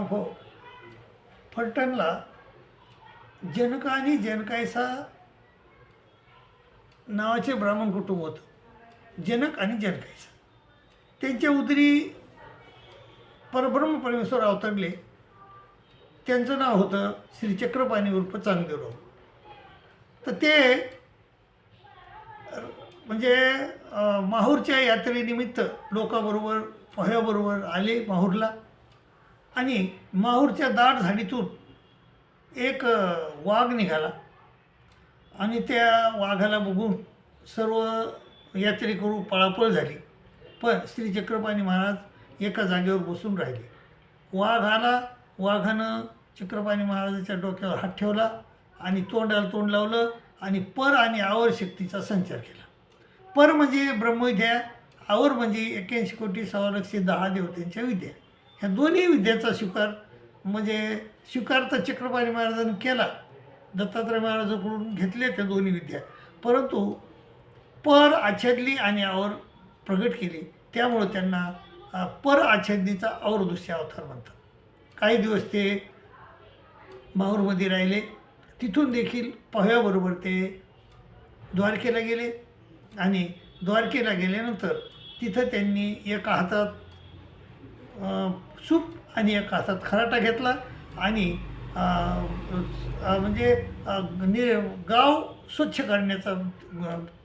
हो. फलटणला जनक आणि जनकायसा नावाचे ब्राह्मण कुटुंब होतं. जनक आणि जनकायसा त्यांच्या उदरी परब्रह्म परमेश्वर अवतरले. त्यांचं नाव होतं श्री चक्रपाणी उर्फ चांगदेवराव. तर ते म्हणजे माहूरच्या यात्रेनिमित्त लोकांबरोबर पोह्याबरोबर आले माहूरला. आणि माहूरच्या दाट झाडीतून एक वाघ निघाला आणि त्या वाघाला बघून सर्व यात्रेकरू पळापळ झाली. पण श्री चक्रपाणी महाराज एका जागेवर बसून राहिले. वाघ आला. वाघानं चक्रपाणी महाराजाच्या डोक्यावर हात ठेवला आणि तोंडाला तोंड लावलं आणि पर आणि आवर शक्तीचा संचार केला. पर म्हणजे ब्रह्मविद्या, आवर म्हणजे 81 कोटी 6,10 देवतांच्या विद्या. ह्या दोन्ही विद्याचा स्वीकार तर चक्रपाणी महाराजांनी केला. दत्तात्रय महाराजांकडून घेतले त्या दोन्ही विद्या, परंतु पर आच्छादली आणि आवर प्रगट केली. त्यामुळं त्यांना पर आच्छादनीचा औरदृश्य अवतार म्हणतात. काही दिवस ते माहूरमध्ये राहिले. तिथून देखील पोह्याबरोबर ते द्वारकेला गेले. आणि द्वारकेला गेल्यानंतर तिथं त्यांनी एका हातात सूप आणि एका हातात खराटा घेतला आणि गाव स्वच्छ करण्याचा,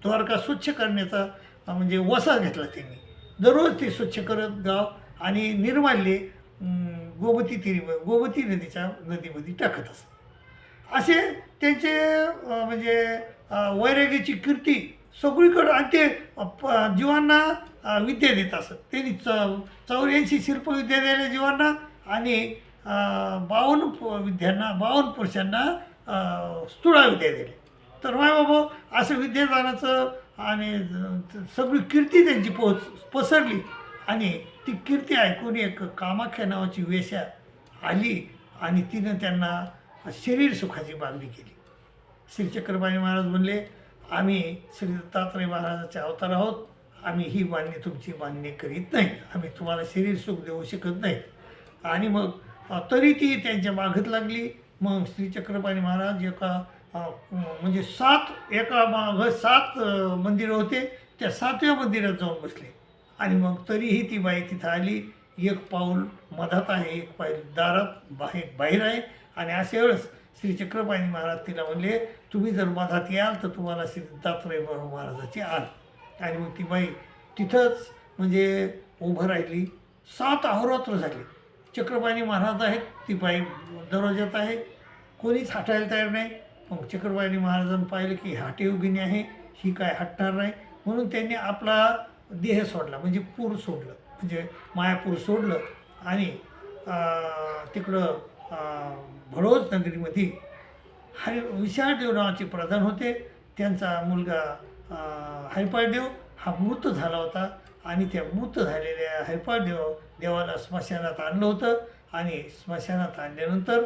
द्वारका स्वच्छ करण्याचा म्हणजे वसा घेतला त्यांनी. दररोज ते स्वच्छ करत गाव आणि निर्माल्ये गोमती नदीमध्ये टाकत असत. असे त्यांचे वैराग्याची कीर्ती सगळीकडं. आणि ते जीवांना विद्या देत असत. त्यांनी 84 शिल्पविद्या दिल्या जीवांना आणि 52 पुरुषांना स्थूळा विद्या दिल्या. तर बाबा असं विद्यादानाचं आणि सगळी कीर्ती त्यांची पसरली. आणि ती कीर्ती ऐकून एक कामाख्या नावाची वेश्या आली आणि तिनं त्यांना शरीर सुखाची मागणी केली. श्री चक्रपाणी महाराज म्हणले, आम्ही श्री दत्तात्रय महाराजाचे अवतार आहोत. आम्ही ही तुमची मान्य करीत नाही. आम्ही तुम्हाला शरीर सुख देऊ शकत नाही. आणि मग तरी ती त्यांच्या मागत लागली. मग श्री चक्रपाणी महाराज एका मागं 7 मंदिरं होते. त्या 7व्या मंदिरात जाऊन बसले. आणि मग तरीही ती बाई तिथं आली. एक पाऊल मधात आहे, एक पाऊल दारात बाहेर आहे. आणि अशा वेळेस श्री चक्रपाणी महाराज तिला म्हणले, तुम्ही जर मधात याल तर तुम्हाला श्री दत्तात्रय महाराजाची आण. आणि मग ती बाई तिथंच उभं राहिली. 7 अहोरात्र झाली. चक्रपाणी महाराज आहेत, ती बाई दरवाज्यात आहे. कोणीच हटायला तयार नाही. मग चक्रपाणी महाराजांनी पाहिलं की हटेयोगिनी आहे, ही काय हटणार नाही. म्हणून त्यांनी आपला देह सोडला, पूर सोडलं, मायापूर सोडलं. आणि तिकडं भडोज नगरीमध्ये विशाळदेव नावाचे प्रधान होते. त्यांचा मुलगा हैपाळदेव हा मृत झाला होता. आणि त्या मृत झालेल्या देवाला स्मशानात आणलं होतं. आणि स्मशानात आणल्यानंतर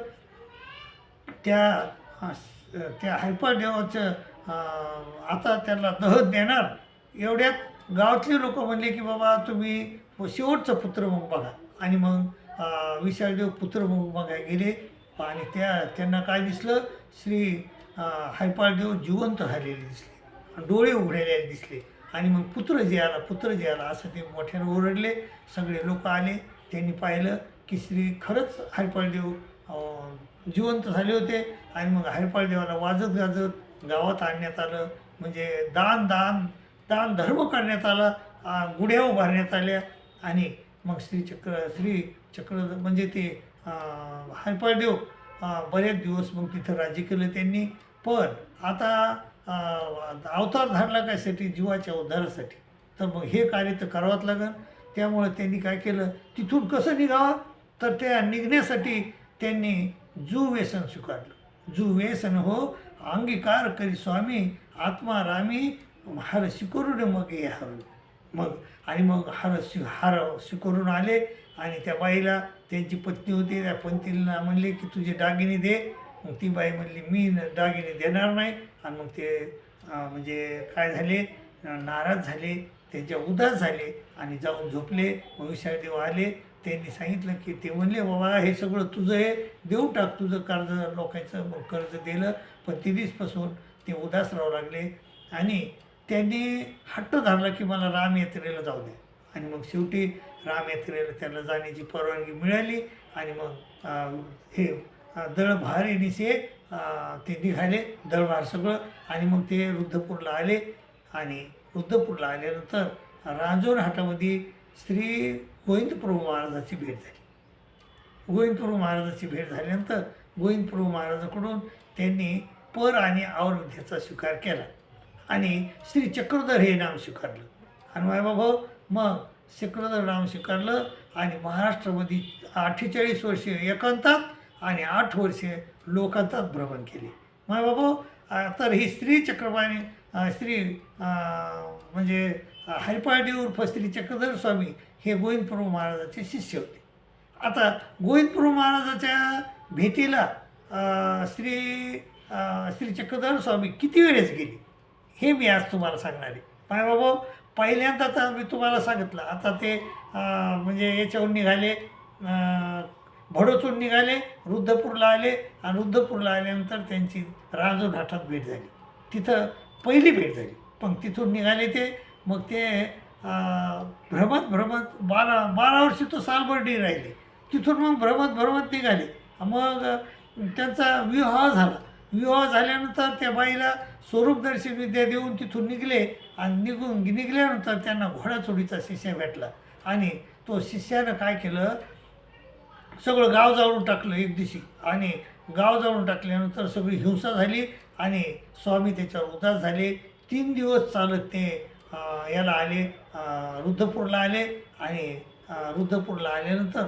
त्या हैपाळदेवाचं आता त्याला दहन देणार. एवढ्यात गावातले लोक म्हणले की बाबा तुम्ही शेवटचा पुत्र मग बघा. आणि मग विशाळदेव पुत्र मग बघायला गेले. आणि त्यांना काय दिसलं, श्री हैपाळदेव जिवंत झालेले दिसले, डोळे उघडलेले दिसले. आणि मग पुत्र जे आला असं ते मोठ्यानं ओरडले. सगळे लोक आले. त्यांनी पाहिलं की खरंच हैपाळदेव जिवंत झाले होते. आणि मग हैपाळदेवाला वाजत गाजत गावात आणण्यात आलं. दान धर्म करण्यात आला. गुढ्या उभारण्यात आल्या. आणि मग श्री चक्र ते हैपाळदेव बरेच दिवस मग तिथं राज्य केलं त्यांनी. पण आता अवतार धारला कशासाठी? जीवाच्या उद्धारासाठी. तर मग हे कार्य तर करावंच लागेल. त्यामुळे त्यांनी काय केलं, तिथून कसं निघावं, तर त्या निघण्यासाठी त्यांनी व्यसन स्वीकारलं. व्यसन हो अंगीकार करी स्वामी, आत्मा रामी हार शिकरून मग हे हरू. मग हार स्वीकारून आले. आणि त्या बाईला त्यांची पत्नी होती, त्या पत्नीला म्हणले की तुझे दागिने दे. मग ती बाई म्हणली मी दागिने देणार नाही. आणि मग ते काय झाले, नाराज झाले, त्यांच्या उदास झाले आणि जाऊन झोपले. मग विशाळदेव आले. त्यांनी सांगितलं की ते म्हणले बाबा हे सगळं तुझं आहे, देऊ टाक तुझं कर्ज लोकांचं. मग कर्ज दिलं, पण तिथपासून ते उदास राहू लागले आणि त्यांनी हट्ट धरला की मला रामयात्रेला जाऊ द्या. आणि मग शेवटी रामयात्रेला त्यांना जाण्याची परवानगी मिळाली आणि मग हे दळभार येणीचे ते निघाले, दळभार सगळं. आणि मग ते रुद्धपूरला आले आणि रुद्धपूरला आल्यानंतर रांजोर हाटामध्ये श्री गोविंदप्रभू महाराजाची भेट झाली. गोविंदप्रभू महाराजाची भेट झाल्यानंतर गोविंदप्रभू महाराजाकडून त्यांनी पर आणि औरविद्येचा स्वीकार केला आणि श्री चक्रधर हे नाम स्वीकारलं. आणि मायबाबा मग चक्रधर नाम स्वीकारलं आणि महाराष्ट्रामध्ये 48 वर्षे एकांतात आणि 8 वर्षे लोकांतात भ्रमण केले. मायबाबा तर ही स्त्री चक्रपाणी श्री म्हणजे हरिपाळडी उर्फ श्री चक्रधर स्वामी हे गोविंदप्रभू महाराजाचे शिष्य होते. आता गोविंदप्रभू महाराजाच्या भेटीला श्री चक्रधर स्वामी किती वेळेस गेले हे मी आज तुम्हाला सांगणार आहे. मायबाबा पहिल्यांदा तर मी तुम्हाला सांगितलं. आता ते म्हणजे याच्याहून निघाले, भडोचून निघाले, रुद्धपूरला आले आणि रुद्धपूरला आल्यानंतर त्यांची रांजोर घाटात भेट झाली. तिथं पहिली भेट झाली. पण तिथून निघाले ते, मग ते भ्रमत 12 वर्ष तो सालबर्डी राहिले. तिथून मग भ्रमत निघाले. मग त्यांचा विवाह झाला. विवाह झाल्यानंतर त्या बाईला स्वरूपदर्शी विद्या देऊन तिथून निघले आणि निघल्यानंतर त्यांना घोडाचोडीचा शिष्य भेटला आणि तो शिष्यानं काय केलं, सगळं गाव जाळून टाकलं एक दिवशी. आणि गाव जाळून टाकल्यानंतर सगळी हिंसा झाली आणि स्वामी त्याच्यावर उदास झाले. 3 दिवस चालत ते याला आले, रुद्धपूरला आले. आणि रुद्धपूरला आल्यानंतर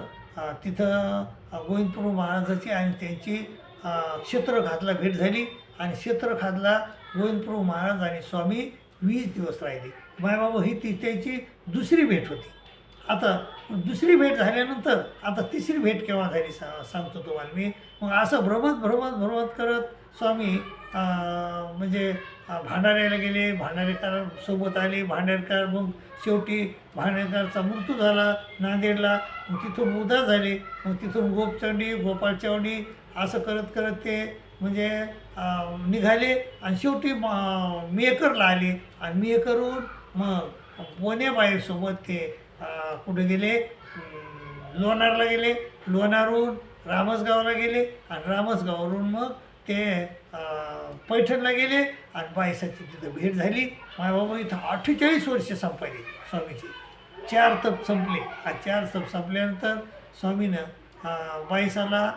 तिथं गोविंदप्रभू महाराजाची आणि त्यांची क्षेत्रखातला भेट झाली. आणि क्षेत्रखातला गोविंदप्रभू महाराज आणि स्वामी 20 दिवस राहिले. मायबाबा ही त्याची दुसरी भेट होती. आता दुसरी भेट झाल्यानंतर आता तिसरी भेट केव्हा झाली सांगतो तुम्हाला मी. मग असं भ्रमत करत स्वामी म्हणजे भांडाऱ्याला गेले, भांडारेकरांसोबत आले. भांडारकर मग शेवटी भांडारकरचा मृत्यू झाला नांदेडला. मग तिथून उदास झाले. मग तिथून गोपचंडी, गोपाळचंडी असं करत ते म्हणजे निघाले आणि शेवटी मेहकरला आले. आणि मेहकरहून मग बोनेबाईसोबत ते कुठे गेले, लोणारला गेले. लोणारहून रामसगावला गेले आणि रामसगाववरून मग ते पैठणला गेले आणि बाईसाची तिथं भेट झाली. मायबाबा इथं 48 वर्ष संपली स्वामीची. 4 तप संपले. 4 तप संपल्यानंतर स्वामीनं बाईसाला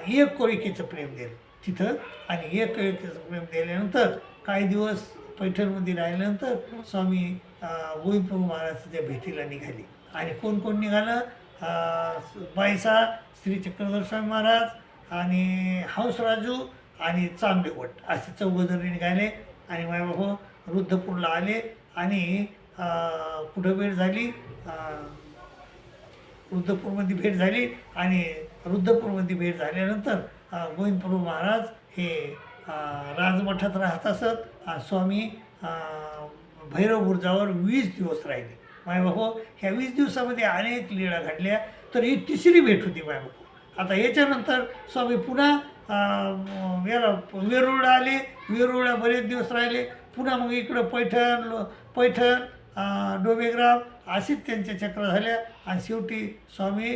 एक कोरिकेचं प्रेम दिलं तिथं. आणि एक कोरिकेचं प्रेम दिल्यानंतर काही दिवस पैठणमध्ये राहिल्यानंतर स्वामी गोविंदप्रभू महाराजाच्या भेटीला निघाले. आणि कोण निघालं, बाईसा, श्री चक्रधर स्वामी महाराज आणि हंसराजू आणि चांबेवट असे 4 जण निघाले. आणि मायबाबा रुद्धपूरला आले. आणि कुठं भेट झाली, रुद्धपूरमध्ये भेट झाली. आणि रुद्धपूरमध्ये भेट झाल्यानंतर गोविंदप्रभू महाराज हे राजमठात राहत असत आणि स्वामी भैरव बुर्जावर 20 दिवस राहिले. मायबाबा ह्या 20 दिवसामध्ये अनेक लीळा घडल्या. तर ही तिसरी भेट होती मायबाबा. आता याच्यानंतर स्वामी पुन्हा याला वेरूळला आले. वेरूळला बरेच दिवस राहिले. पुन्हा मग इकडं पैठण डोबेग्राम अशीच त्यांच्या चक्र झाल्या. आणि शेवटी स्वामी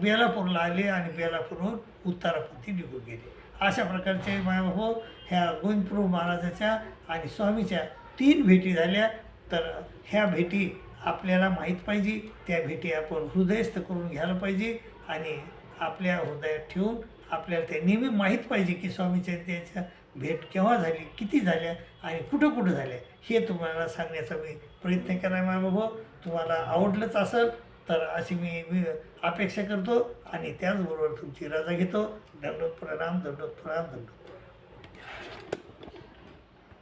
बेलापूरला आले आणि बेलापूरहून उत्तरापंथी निघून गेले. अशा प्रकारचे मायबाबा ह्या गोविंदप्रभू महाराजाच्या आणि स्वामीच्या 3 भेटी झाल्या. तर ह्या भेटी आपल्याला माहीत पाहिजे. त्या भेटी आपण हृदयस्थ करून घ्यायला पाहिजे आणि आपल्या हृदयात ठेवून आपल्याला ते नेहमी माहीत पाहिजे की स्वामीच्या त्याच्या भेट केव्हा झाली, किती झाल्या आणि कुठं झाल्या हे तुम्हाला सांगण्याचा मी प्रयत्न केला आहे. मायबाबा तुम्हाला आवडलंच असेल तर अशी मी अपेक्षा करतो आणि त्याचबरोबर तुमची रजा घेतो. दंडोत प्रणाम, दंडोत प्रणाम, दंडोत.